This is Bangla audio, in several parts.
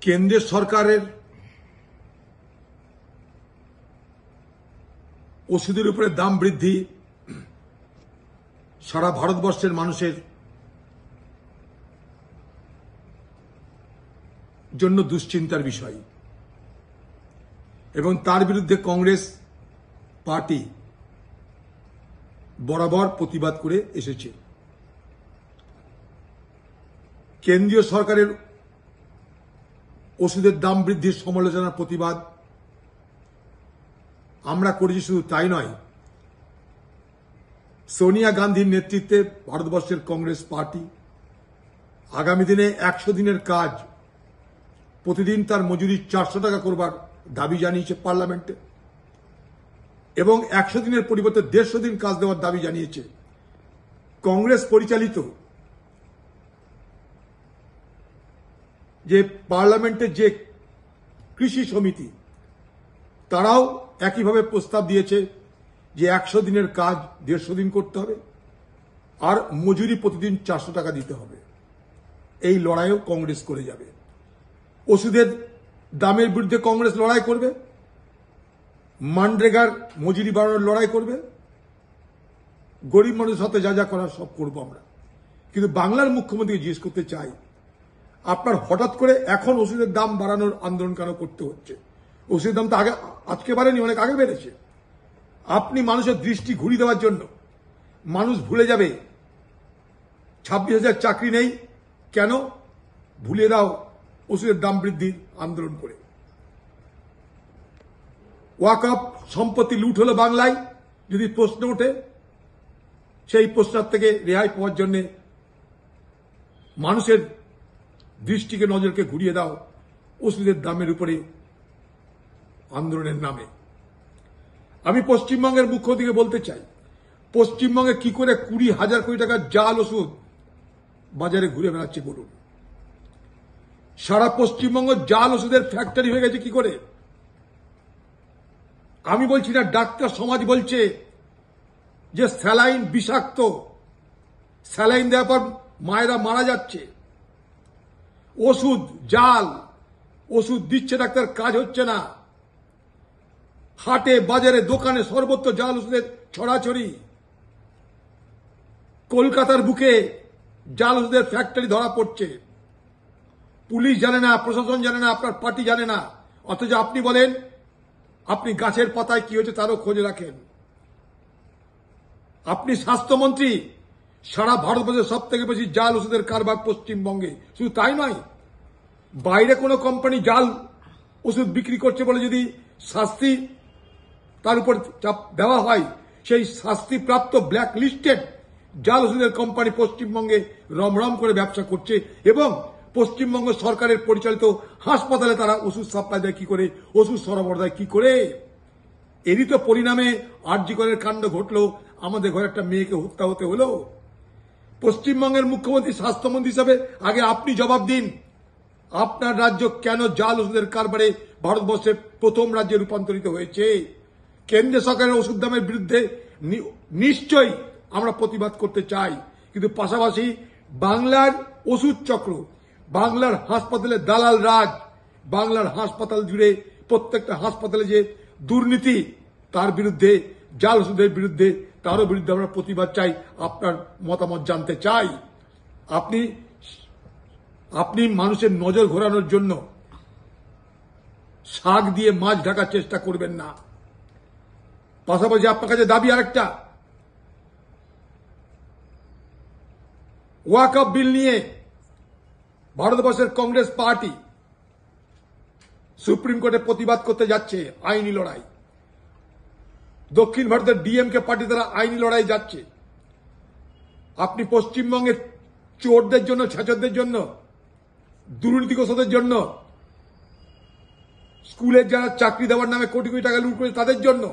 কেন্দ্রের সরকারের ওষুধের উপরে দাম বৃদ্ধি সারা ভারতবর্ষের মানুষের জন্য দুশ্চিন্তার বিষয় এবং তার বিরুদ্ধে কংগ্রেস পার্টি বরাবর প্রতিবাদ করে এসেছে। কেন্দ্রীয় সরকারের ওষুধের দাম বৃদ্ধির সমালোচনার প্রতিবাদ আমরা করেছি। শুধু তাই নয়, সোনিয়া গান্ধীর নেতৃত্বে ভারতবর্ষের কংগ্রেস পার্টি আগামী দিনে 100 দিনের কাজ প্রতিদিন তার মজুরি 400 টাকা করবার দাবি জানিয়েছে পার্লামেন্টে এবং 100 দিনের পরিবর্তে 150 দিন কাজ দেওয়ার দাবি জানিয়েছে। কংগ্রেস পরিচালিত যে পার্লামেন্টের যে কৃষি সমিতি তারাও একইভাবে প্রস্তাব দিয়েছে যে 100 দিনের কাজ 150 দিন করতে হবে আর মজুরি প্রতিদিন 400 টাকা দিতে হবে। এই লড়াইও কংগ্রেস করে যাবে। ওষুধের দামের বিরুদ্ধে কংগ্রেস লড়াই করবে, মানরেগার মজুরি বাড়ানোর লড়াই করবে, গরিব মানুষের সাথে যা যা করার সব করবো আমরা। কিন্তু বাংলার মুখ্যমন্ত্রীকে জিজ্ঞেস করতে চাই, আপনার হঠাৎ করে এখন ওষুধের দাম বাড়ানোর আন্দোলন কেন করতে হচ্ছে? ওষুধের দাম তো আগে আজকে বাড়েনি, অনেক আগে বেড়েছে। আপনি মানুষের দৃষ্টি ঘুরিয়ে দেওয়ার জন্য মানুষ ভুলে যাবে 26,000 চাকরি নেই কেন ভুলে দাও ওষুধের দাম বৃদ্ধির আন্দোলন করে। ওয়াকফ সম্পত্তি লুট হলো বাংলায় যদি প্রশ্ন ওঠে, সেই প্রশ্নের থেকে রেহাই পাওয়ার জন্য মানুষের দৃষ্টিকে নজরকে ঘুরিয়ে দাও ওষুধের দামের উপরে আন্দোলনের নামে। আমি পশ্চিমবঙ্গের মুখ্যমন্ত্রীকে বলতে চাই, পশ্চিমবঙ্গে কি করে 20,000 কোটি টাকার জাল ওষুধ বাজারে ঘুরে বেড়াচ্ছে বলুন? সারা পশ্চিমবঙ্গ জাল ওষুধের ফ্যাক্টরি হয়ে গেছে কি করে? আমি বলছি না, ডাক্তার সমাজ বলছে যে স্যালাইন বিষাক্ত, স্যালাইন দেওয়ার পর মায়েরা মারা যাচ্ছে। ওষুধ জাল, ওষুধ দিচ্ছে ডাক্তার, কাজ হচ্ছে না। হাটে বাজারে দোকানে সর্বত্র জাল ওষুধের ছড়াছড়ি। কলকাতার বুকে জাল ওষুধের ফ্যাক্টরি ধরা পড়ছে। পুলিশ জানে না, প্রশাসন জানে না, আপনার পার্টি জানে না, অথচ আপনি বলেন আপনি গাছের পাতায় কি হচ্ছে তারও খোঁজ রাখেন। আপনি স্বাস্থ্যমন্ত্রী, সারা ভারতবর্ষের সব থেকে বেশি জাল ওষুধের কারবার পশ্চিমবঙ্গে। শুধু তাই নয়, বাইরে কোনো কোম্পানি জাল ওষুধ বিক্রি করছে বলে যদি শাস্তি তার উপর চাপ দেওয়া হয়, সেই শাস্তিপ্রাপ্ত ব্ল্যাক লিস্টেড জাল ওষুধের কোম্পানি পশ্চিমবঙ্গে রমরম করে ব্যবসা করছে এবং পশ্চিমবঙ্গ সরকারের পরিচালিত হাসপাতালে তারা ওষুধ সাপ্লাই দেয় কি করে, ওষুধ সরবরাহ দেয় কি করে। এরই তো পরিণামে আরজি করের কাণ্ড ঘটলো, আমাদের ঘরে একটা মেয়েকে হত্যা হতে হলো। পশ্চিমবঙ্গের মুখ্যমন্ত্রী, স্বাস্থ্যমন্ত্রী হিসাবে আগে আপনি জবাব দিন, আপনার রাজ্য কেন জাল ওষুধের কারবারে ভারতবর্ষের প্রথম রাজ্যে রূপান্তরিত হয়েছে? কেন্দ্র সরকারের ওষুধ দামের বিরুদ্ধে নিশ্চয়ই আমরা প্রতিবাদ করতে চাই, কিন্তু পাশাপাশি বাংলার ওষুধ চক্র, বাংলার হাসপাতালে দালাল রাজ, বাংলার হাসপাতাল জুড়ে প্রত্যেকটা হাসপাতালে যে দুর্নীতি, তার বিরুদ্ধে, জাল ওষুধের বিরুদ্ধে, তারও বিরুদ্ধে আমরা প্রতিবাদ চাই। আপনার মতামত জানতে চাই। আপনি মানুষের নজর ঘোরানোর জন্য শাক দিয়ে মাছ ঢাকার চেষ্টা করবেন না। পাশাপাশি আপনার কাছে দাবি আরেকটা, ওয়াকফ বিল নিয়ে ভারতবর্ষের কংগ্রেস পার্টি সুপ্রিম কোর্টে প্রতিবাদ করতে যাচ্ছে, আইনি লড়াই। দক্ষিণ ভারতের ডিএমকে পার্টি তারা আইনি লড়াই যাচ্ছে। আপনি পশ্চিমবঙ্গের চোরদের জন্য, ছেচরদের জন্য, দুর্নীতিগ্রস্তদের জন্য, স্কুলের যারা চাকরি দেওয়ার নামে কোটি কোটি টাকা লুট করেছে তাদের জন্য,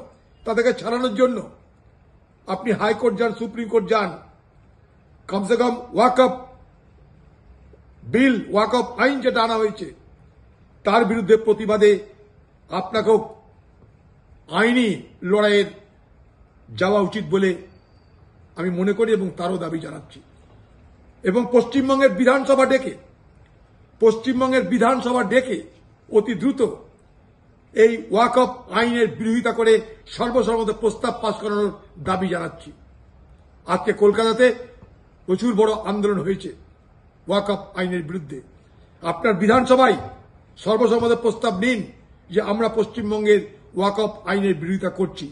তাদেরকে ছাড়ানোর জন্য আপনি হাইকোর্ট যান, সুপ্রিম কোর্ট যান। কমসে কম ওয়াকফ বিল, ওয়াকফ আইন যেটা আনা হয়েছে তার বিরুদ্ধে প্রতিবাদে আপনাকেও আইনি লড়াইয়ের যাওয়া উচিত বলে আমি মনে করি এবং তারও দাবি জানাচ্ছি। এবং পশ্চিমবঙ্গের বিধানসভা ডেকে পশ্চিমবঙ্গের বিধানসভা ডেকে অতি দ্রুত এই ওয়াকফ আইনের বিরোধিতা করে সর্বসম্মত প্রস্তাব পাশ করানোর দাবি জানাচ্ছি। আজকে কলকাতাতে প্রচুর বড় আন্দোলন হয়েছে ওয়াকফ আইনের বিরুদ্ধে। আপনার বিধানসভায় সর্বসম্মত প্রস্তাব নিন যে আমরা পশ্চিমবঙ্গের ওয়াকফ আইনের বিরোধিতা করছি।